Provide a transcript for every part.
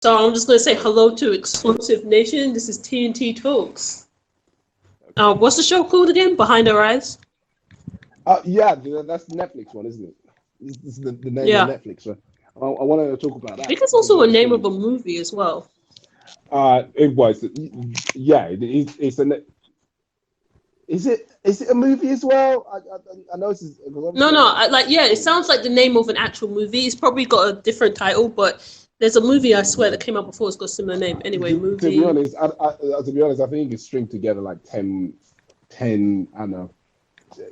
So I'm just going to say hello to Explosive Nation. This is TNT Talks. What's the show called again? Behind Our Eyes? Yeah, that's the Netflix one, isn't it? This is the name of Yeah. Netflix. So I wanted to talk about I that think it's because also a name obviously, of a movie as well. it was, yeah, it's a. Is it a movie as well? I know this is because No, obviously no, I'm like, yeah, it sounds like the name of an actual movie. It's probably got a different title, but there's a movie I swear that came out before. It's got a similar name. Anyway, to be movie. honest, to be honest, I think you can string together like 10. I don't know.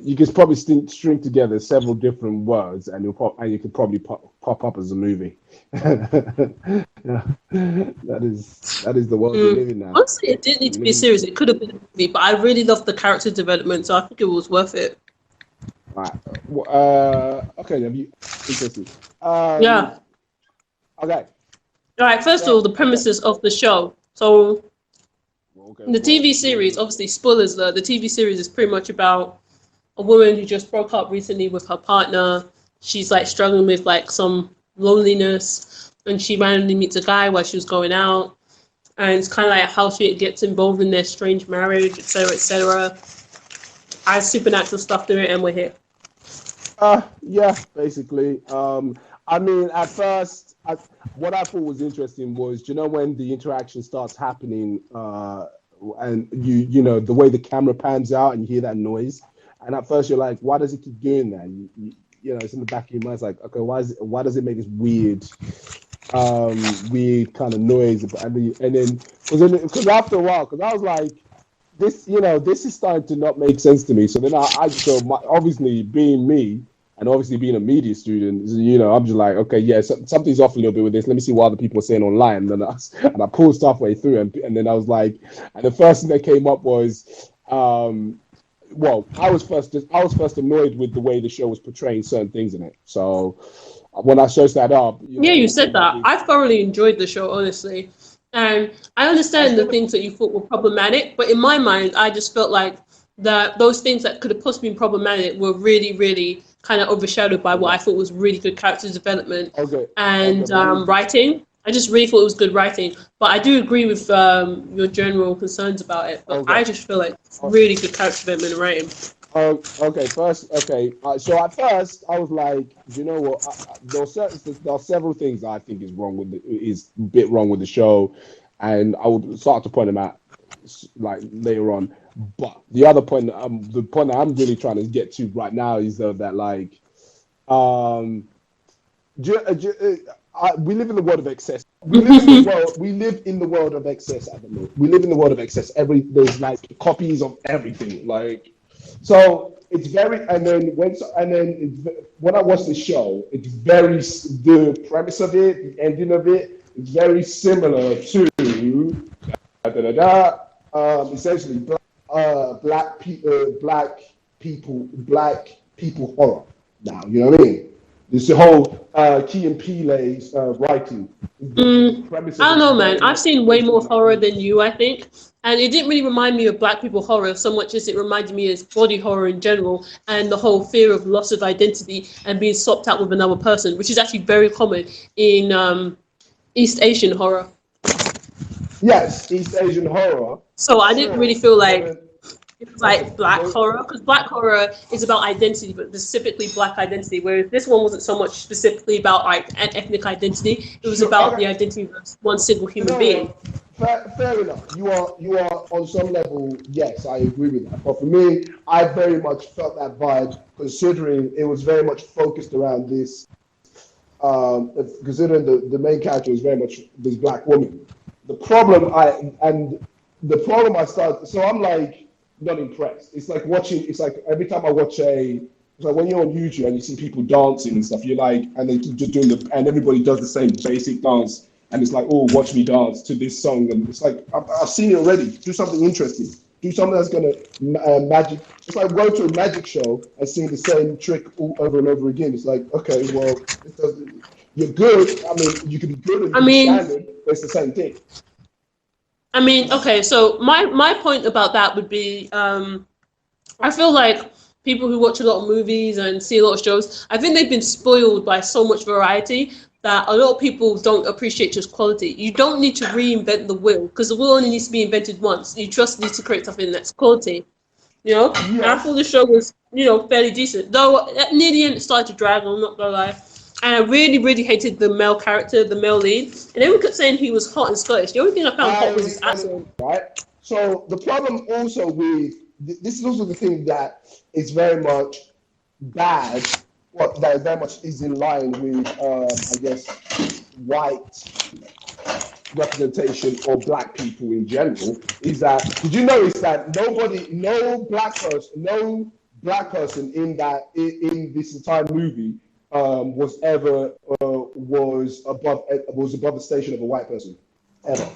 You could probably string together several different words, and you could probably pop up as a movie. Yeah. That is the world we live in now. Honestly, it didn't need to We be live a in, series. It could have been a movie, but I really loved the character development, so I think it was worth it. right. Okay. Have you interesting? Um. Yeah. Okay. All right. First of all, So the okay. premises of the show. So Okay. the TV series, obviously, spoilers. The TV series is pretty much about a woman who just broke up recently with her partner. She's like struggling with like some loneliness, and she randomly meets a guy while she was going out, and it's kind of like how she gets involved in their strange marriage, etc., etc. Adds supernatural stuff to it, and we're here. Yeah, basically. I mean, at first, what I thought was interesting was, when the interaction starts happening, and you know, the way the camera pans out and you hear that noise, and at first you're like, why does it keep doing that? It's in the back of your mind. It's like, okay, why does it make this weird kind of noise? And then because after a while, because I was like, this is starting to not make sense to me. So then obviously being me and obviously being a media student, I'm just like, okay, yeah, something's off a little bit with this. Let me see what other people are saying online. And I pulled stuff way through, and then I was like, and the first thing that came up was, well, I was first annoyed with the way the show was portraying certain things in it. So when I searched that up, Yeah, you it said came up that. with. I thoroughly enjoyed the show, honestly. And I understand the Instead of things that you thought were problematic, but in my mind, I just felt like that those things that could have possibly been problematic were really, really kind of overshadowed by what I Okay, thought was really good character development okay, okay, and but writing. I just really thought it was good writing. But I do agree with your general concerns about it. But okay. I just feel like it's uh, really good character development and writing. Okay, first, okay. So at first, I was like, you know what? There are several things I think is a bit wrong with the show, and I would start to point them out like later on. But the point that I'm really trying to get to right now is that like, um, we live in the world of excess. We live in the world of excess at the moment. We live in the world of excess. There's like copies of everything. Like, so it's very. When I watch the show, it's the premise of it, the ending of it, it's very similar to essentially black people horror. Now you know what I mean. This the whole Key and Peele's writing. The premise I of don't it is know, man. very I've much seen way based on more that horror than premise. you, I think. And it didn't really remind me of black people horror so much as it reminded me of body horror in general and the whole fear of loss of identity and being swapped out with another person, which is actually very common in East Asian horror. Yes, East Asian horror, So I didn't really sure, feel but like then it was okay, like black horror because black horror is about identity, but specifically black identity. Whereas this one wasn't so much specifically about like an ethnic identity; it was sure, about the okay. identity of one single human No, being. no, fair enough. You are on some level. Yes, I agree with that. But for me, I very much felt that vibe, considering it was very much focused around this. Considering the main character is very much this black woman. The problem I and the problem I start. So I'm like not impressed. It's like watching. It's like every time I watch a. It's like when you're on YouTube and you see people dancing and stuff. You're like, and they keep just doing and everybody does the same basic dance. And it's like, oh, watch me dance to this song, and it's like I've seen it already. Do something interesting. Do something that's gonna magic. It's like go to a magic show and seeing the same trick all over and over again. It's like, okay, well, it doesn't. You're good. I mean, you can be good or you I can be mean, standard, but it's the same thing. okay. So my point about that would be, I feel like people who watch a lot of movies and see a lot of shows, I think they've been spoiled by so much variety that a lot of people don't appreciate just quality. You don't need to reinvent the wheel because the wheel only needs to be invented once. You just need to create something that's quality. You know, and I thought the show was, fairly decent. Though near the end it started to drag. I'm not gonna lie. And I really, really hated the male character, the male lead. And everyone kept saying he was hot and Scottish. The only thing I found hot was his accent. Right. So the problem also with this is also the thing that is very much bad. What that very much is in line with, I guess, white representation or black people in general is that did you notice that no black person in this entire movie was above the station of a white person ever.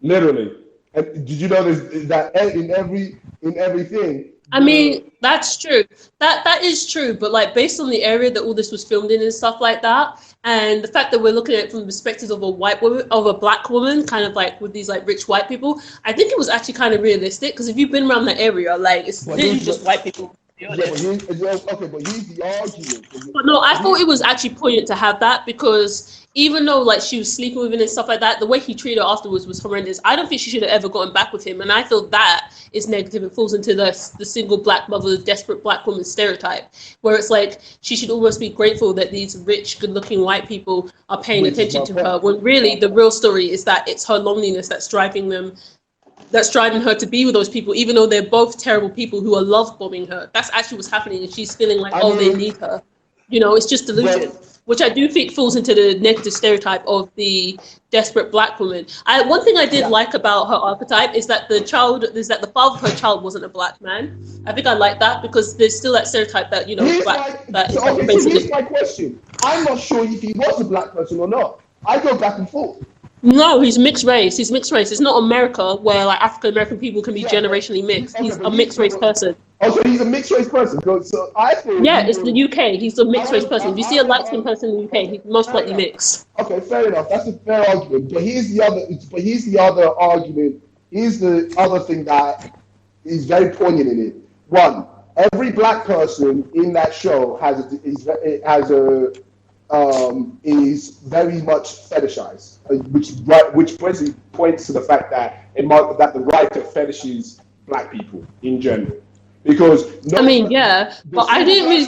Literally. And did you notice that in everything? I mean, that's true. That is true. But like based on the area that all this was filmed in and stuff like that, and the fact that we're looking at it from the perspective of a black woman, kind of like with these like rich white people, I think it was actually kind of realistic because if you've been around that area, like it's literally just white people. But here's the argument. But no, I thought it was actually poignant to have that because even though like she was sleeping with him and stuff like that, the way he treated her afterwards was horrendous. I don't think she should have ever gotten back with him, and I feel that is negative. It falls into the single black mother, desperate black woman stereotype, where it's like she should almost be grateful that these rich, good-looking white people are paying attention to her. When really the real story is that it's her loneliness that's driving her to be with those people, even though they're both terrible people who are love bombing her. That's actually what's happening, and she's feeling like, they need her. It's just delusion, which I do think falls into the negative stereotype of the desperate black woman. One thing I did like about her archetype is that the father of her child wasn't a black man. I think I like that because there's still that stereotype that here's my question. I'm not sure if he was a black person or not. I go back and forth. No, he's mixed race. He's mixed race. It's not America where like African American people can be generationally mixed. He's a mixed race person. Oh, so he's a mixed race person. So I thought. Yeah, it's the UK. He's a mixed race person. If you see a light skinned person in the UK, he's most likely mixed. Okay, fair enough. That's a fair argument. But here's the other argument. Here's the other thing that is very poignant in it. One, every black person in that show is very much fetishized, which basically points to the fact that the writer fetishes black people in general. Because but I didn't really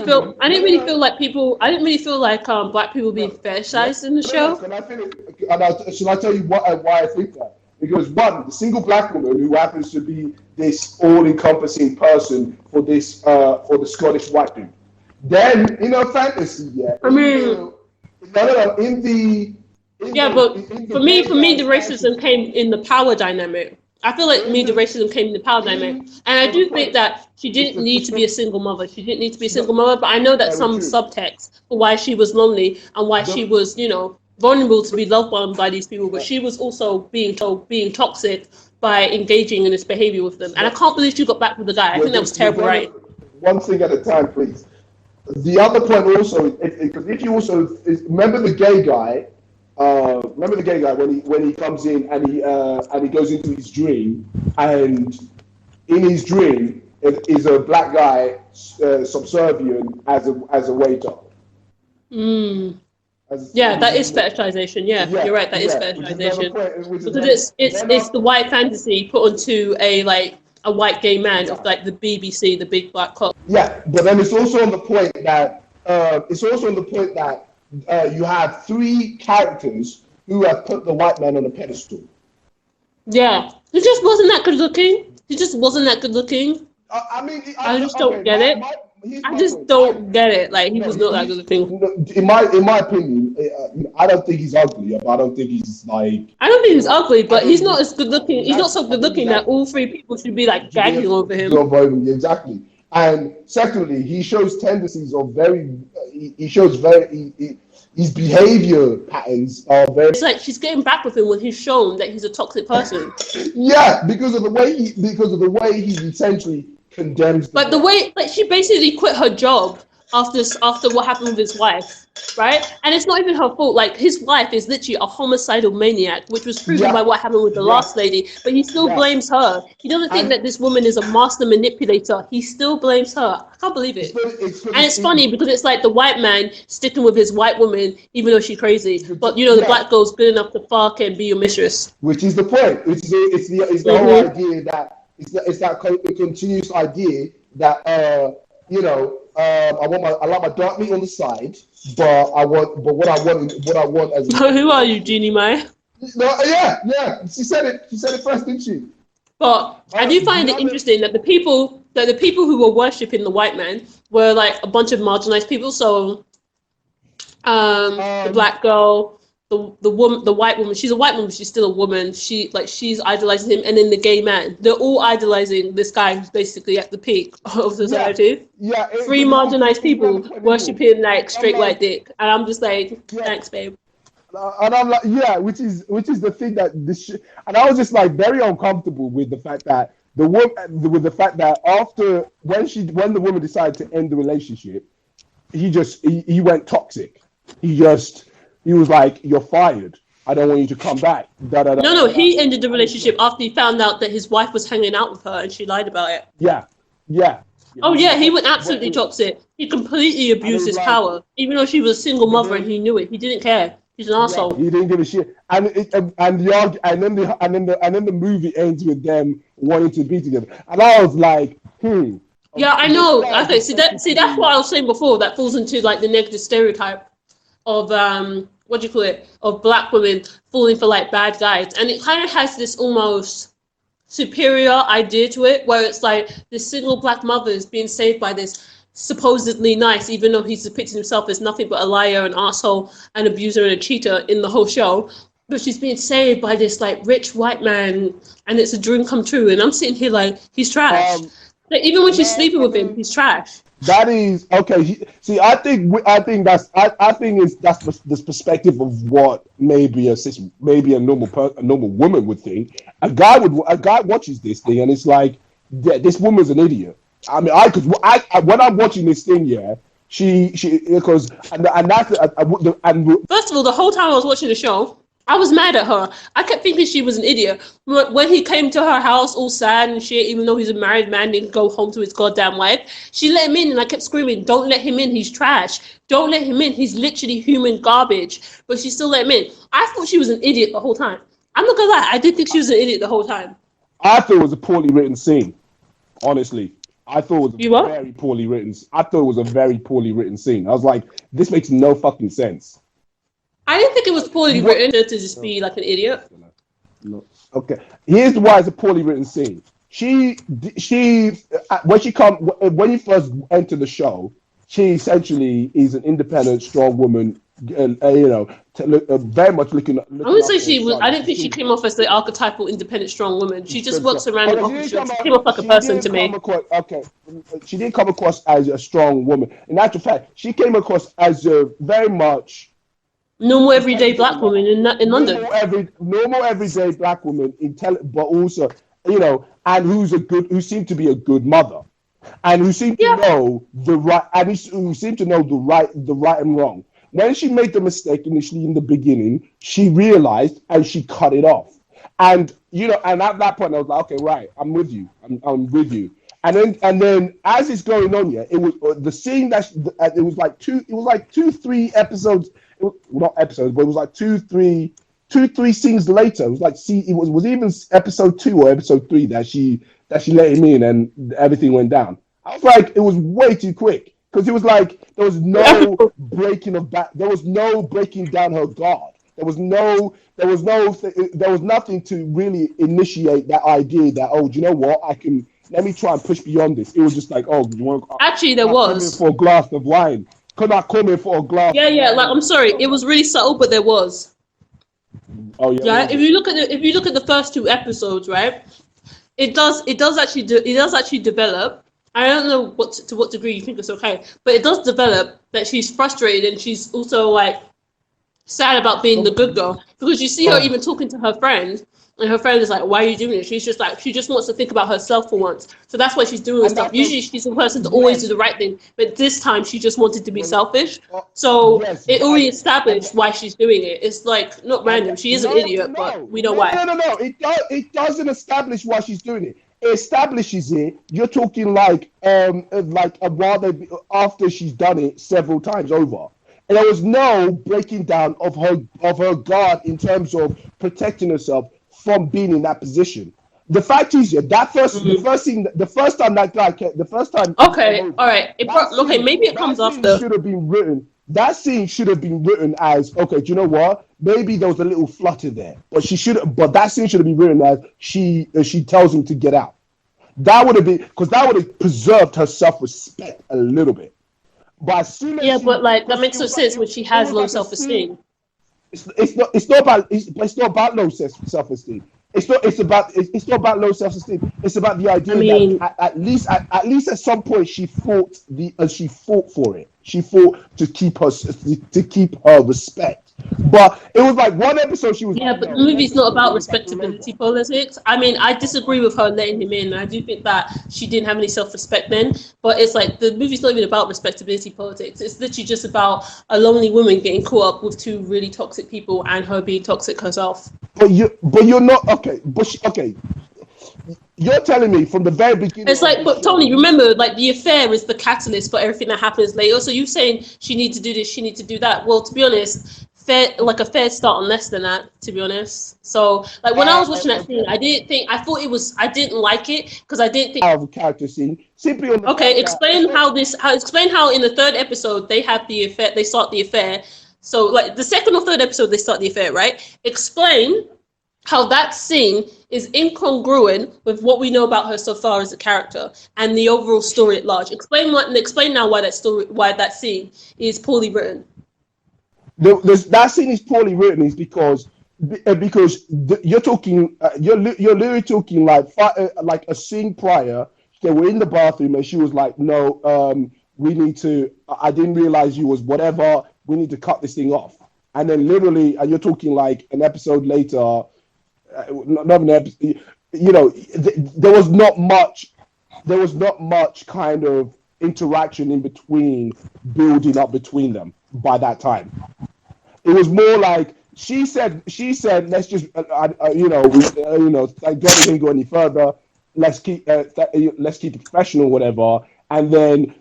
feel like black people being fetishized in the show. Can I finish? Should I tell you why I think that? Because one, the single black woman who happens to be this all-encompassing person for the Scottish white dude. Then in a fantasy, for me, the racism came in the power dynamic. I feel like the racism came in the power dynamic, and I do think that she didn't need to be a single mother. She didn't need to be a single mother, but I know that some subtext for why she was lonely and why she was, vulnerable to be loved by these people, but she was also being toxic by engaging in this behavior with them. And I can't believe she got back with the guy. I think that was terrible, right? One thing at a time, please. The other point also, because if you also remember the gay guy, when he comes in and he goes into his dream, and in his dream it is a black guy subservient as a waiter. That is fetishization. Yeah, you're right. That is fetishization because it's the white fantasy put onto a white gay man of like the BBC, the big black cock. Yeah, but then it's also on the point that you have three characters who have put the white man on a pedestal. Yeah, he just wasn't that good looking. I just don't get it. I just don't get it. Like he was not that good looking. In my opinion, I don't think he's ugly. I don't think he's like. I don't think he's ugly, but he's not as good looking. He's not so good looking that all three people should be like gagging over him. Exactly. And secondly, he shows tendencies of his behavior patterns are very. It's like she's getting back with him when he's shown that he's a toxic person. Yeah, because of the way he essentially condemns. But the way, she basically quit her job after what happened with his wife. right? And it's not even her fault. Like, his wife is literally a homicidal maniac, which was proven by what happened with the last lady. But he still blames her. He doesn't think that this woman is a master manipulator. He still blames her. I can't believe it. And it's funny because it's like the white man sticking with his white woman, even though she's crazy. But you know, the black girl's good enough to fuck and be your mistress. Which is the point. It's the whole idea that it's that continuous idea that I like my dark meat on the side, but what I want as who are you, Jeannie Mai? No, yeah. She said it first, didn't she? But I do find it interesting that the people who were worshipping the white man were like a bunch of marginalized people. So the black girl, the woman, the white woman, she's a white woman, she's still a woman. She's idolizing him, and then the gay man. They're all idolizing this guy who's basically at the peak of society. Yeah. Three marginalized people worshipping like straight white dick. And I'm just like, thanks, babe. And I'm like, which is the thing that and I was just like very uncomfortable with the fact that after when the woman decided to end the relationship, he went toxic. He was like, "You're fired. I don't want you to come back." No, he ended the relationship after he found out that his wife was hanging out with her and she lied about it. Yeah. Oh yeah, he went absolutely toxic. He completely abused his power, even though she was a single mother and he knew it. He didn't care. He's an asshole. He didn't give a shit. And then the movie ends with them wanting to be together. And I was like, Yeah, I know. Okay, that's what I was saying before. That falls into like the negative stereotype of of black women falling for like bad guys, and it kind of has this almost superior idea to it, where it's like this single black mother is being saved by this supposedly nice, even though he's depicting himself as nothing but a liar, an asshole, an abuser, and a cheater in the whole show. But she's being saved by this like rich white man, and it's a dream come true. And I'm sitting here like, he's trash. Like, even when she's sleeping with him, he's trash. That is okay. See, I think that's the perspective of what maybe a normal woman would think. A guy watches this thing and it's like, yeah, this woman's an idiot. I mean, when I'm watching this thing, she because and that's and first of all, the whole time I was watching the show, I was mad at her. I kept thinking she was an idiot. When he came to her house all sad and shit, even though he's a married man, didn't go home to his goddamn wife, she let him in, and I kept screaming, "Don't let him in, he's trash. Don't let him in, he's literally human garbage." But she still let him in. I thought she was an idiot the whole time. I'm not gonna lie, I did think she was an idiot the whole time. I thought it was a poorly written scene, honestly. I thought it was very poorly written. I thought it was a very poorly written scene. I was like, this makes no fucking sense. I didn't think it was poorly written to just be like an idiot. No. Okay. Here's why it's a poorly written scene. She when you first enter the show, she essentially is an independent, strong woman, and very much looking. I wouldn't say she was. I didn't think she came off as the archetypal independent, strong woman. She just works around an office. She came off like a person to me. She didn't come across as a strong woman. In actual fact, she came across as a very much normal everyday black woman in London. Normal everyday black woman, but also and who seemed to be a good mother, and who seemed to know the right, and who seemed to know the right and wrong. When she made the mistake initially in the beginning, she realized and she cut it off. And and at that point I was like, okay, right, I'm with you. I'm with you. And then as it's going on, it was the scene that it was like 2-3 episodes. Not episodes, but it was like 2-3 scenes later. It was like it was even episode 2 or episode 3 that she let him in and everything went down. I was like, it was way too quick. Because it was like there was no breaking down her guard. There was nothing to really initiate that idea that, oh, do you know what? Let me try and push beyond this. It was just like, oh, you want? Actually, there was for a glass of wine. Could I come in for a glass? Yeah. Like, I'm sorry, it was really subtle, but there was. Oh yeah. Yeah. If you look at the first 2 episodes, right? It does actually develop. I don't know to what degree you think it's okay, but it does develop that she's frustrated and she's also like sad about being the good girl, because you see her even talking to her friend, and her friend is like, "Why are you doing it?" She's just like, she just wants to think about herself for once. So that's why she's doing stuff. Usually she's the person to always do the right thing, but this time she just wanted to be selfish. So it already established why she's doing it. It's like not random. She is an idiot, but we know why. No. It doesn't establish why she's doing it. It establishes it. You're talking like a while after she's done it several times over. And there was no breaking down of her guard in terms of protecting herself from being in that position. The fact is, the first time that guy, the first time. Okay, all right. Maybe it comes after. Should have been written. That scene should have been written as, okay, do you know what? Maybe there was a little flutter there, but that scene should have been written as she tells him to get out. That would have been, because that would have preserved her self-respect a little bit. But as soon as but like that makes no sense when she has low self-esteem. It's not about low self-esteem. It's not about low self-esteem. It's about the idea that at least at some point she fought for it. She fought to keep her respect. But it was like one episode she was. Yeah, but the movie's not about respectability politics. I mean, I disagree with her letting him in. I do think that she didn't have any self-respect then. But it's like the movie's not even about respectability politics. It's literally just about a lonely woman getting caught up with two really toxic people and her being toxic herself. But you're not okay. Okay. You're telling me from the very beginning. It's like, but Tony, remember, like the affair is the catalyst for everything that happens later. So you saying she needs to do this, she needs to do that. Well, to be honest, a fair start on less than that, to be honest. So like when I was watching that scene, I didn't like it because I didn't think out of a character scene simply on the explain how in the third episode they have the affair, they start the affair. So like the second or third episode they start the affair, right? Explain how that scene is incongruent with what we know about her so far as a character and the overall story at large. Explain now why that scene is poorly written. That scene is poorly written is because you're talking you're literally talking like a scene prior. They were in the bathroom and she was like, "No, we need to. I didn't realize you was whatever. We need to cut this thing off." And then literally, and you're talking like an episode later. Not an episode, there was not much kind of interaction in between, building up between them by that time. It was more like she said let's just thank God it didn't go any further, let's keep it professional, whatever. And then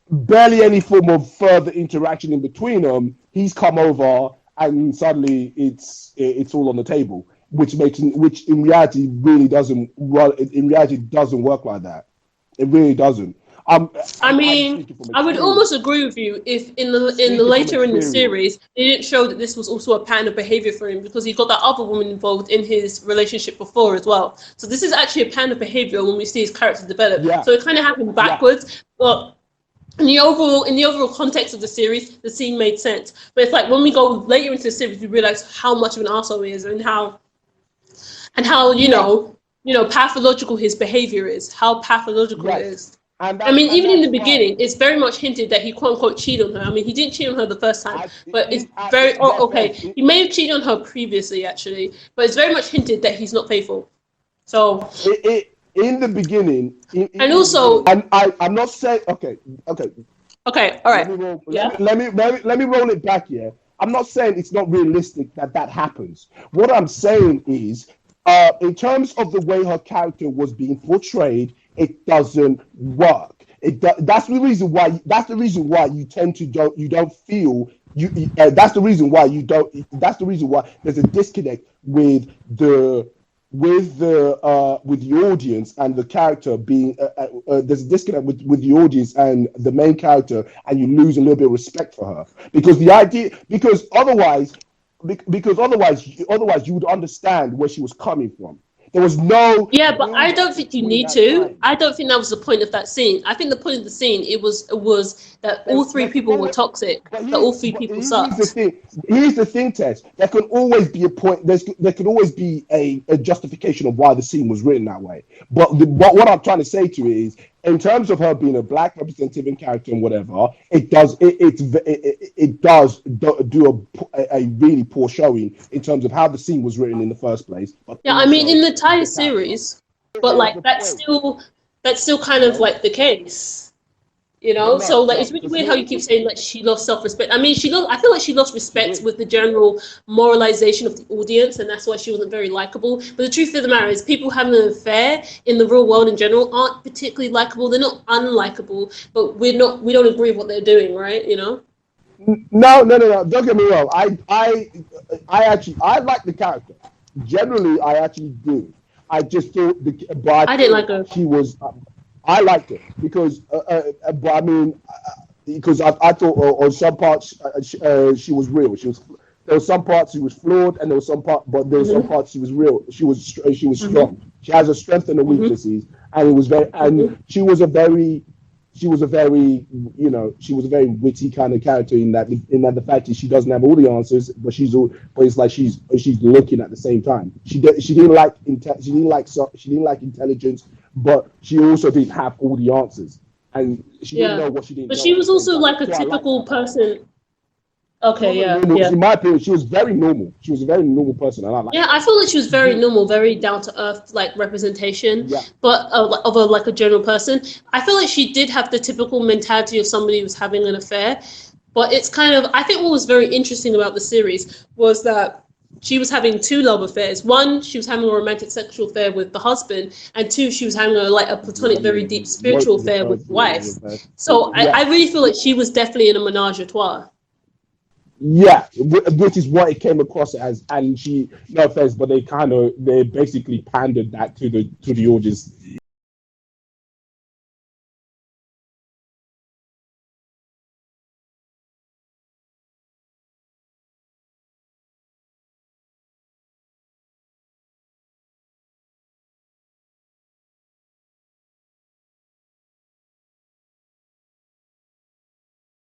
barely any form of further interaction in between them. He's come over and suddenly it's all on the table. Which in reality really doesn't work. In reality, it doesn't work like that. It really doesn't. I would almost agree with you if in the later in the series they didn't show that this was also a pattern of behavior for him because he got that other woman involved in his relationship before as well. So this is actually a pattern of behavior when we see his character develop. Yeah. So it kind of happened backwards, but. In the overall context of the series, the scene made sense. But it's like when we go later into the series, we realize how much of an arsehole he is and how pathological his behavior is, how pathological it is. Even in the beginning, it's very much hinted that he quote unquote cheated on her. I mean, he didn't cheat on her the first time, but it's very okay. He may have cheated on her previously, actually, but it's very much hinted that he's not faithful. So in the beginning, I'm not saying okay, all right. Let me roll it back here. I'm not saying it's not realistic that happens. What I'm saying is, in terms of the way her character was being portrayed, it doesn't work. That's the reason why. That's the reason why you tend to don't feel you. That's the reason why you don't. That's the reason why there's a disconnect with the audience and the character being there's a disconnect with the audience and the main character, and you lose a little bit of respect for her because otherwise you would understand where she was coming from. There was no. Yeah, but I don't think you need to. I don't think that was the point of that scene. I think the point of the scene it was that all three people were toxic, that all three people sucked. Here's the thing, Tess. There can always be a point. There can always be a justification of why the scene was written that way. But what I'm trying to say to you is, in terms of her being a black representative in character and whatever, it does do a really poor showing in terms of how the scene was written in the first place. But yeah, I mean, in the entire series, but like that's still kind of like the case. You know, so like it's really weird how you keep saying like she lost self-respect. I mean, I feel like she lost respect with the general moralization of the audience, and that's why she wasn't very likable. But the truth of the matter is, people having an affair in the real world in general aren't particularly likable. They're not unlikable, but we don't agree with what they're doing, right? You know? No. Don't get me wrong. I like the character. Generally, I actually do. I just thought I didn't like her. She was. I liked it because, but I mean, because I thought on some parts she was real. There were some parts she was flawed, and there was some some parts she was real. She was strong. She has a strength and a weaknesses, and it was very. And she was a very witty kind of character in that the fact that she doesn't have all the answers, but it's like she's looking at the same time. She didn't like intelligence, but she also didn't have all the answers, and she didn't know what she didn't. But she was also like a typical person. Okay, yeah. In my opinion, she was very normal. She was a very normal person, and I like. Yeah, I feel like she was very normal, very down to earth, like representation. Yeah. But of a general person, I feel like she did have the typical mentality of somebody who's having an affair. But it's kind of, I think what was very interesting about the series was that she was having two love affairs. One, she was having a romantic sexual affair with the husband, and two, she was having a platonic, very deep spiritual affair with the wife. So I really feel like she was definitely in a menage a trois. Yeah, which is what it came across as, and no offense, but they basically pandered that to the audience.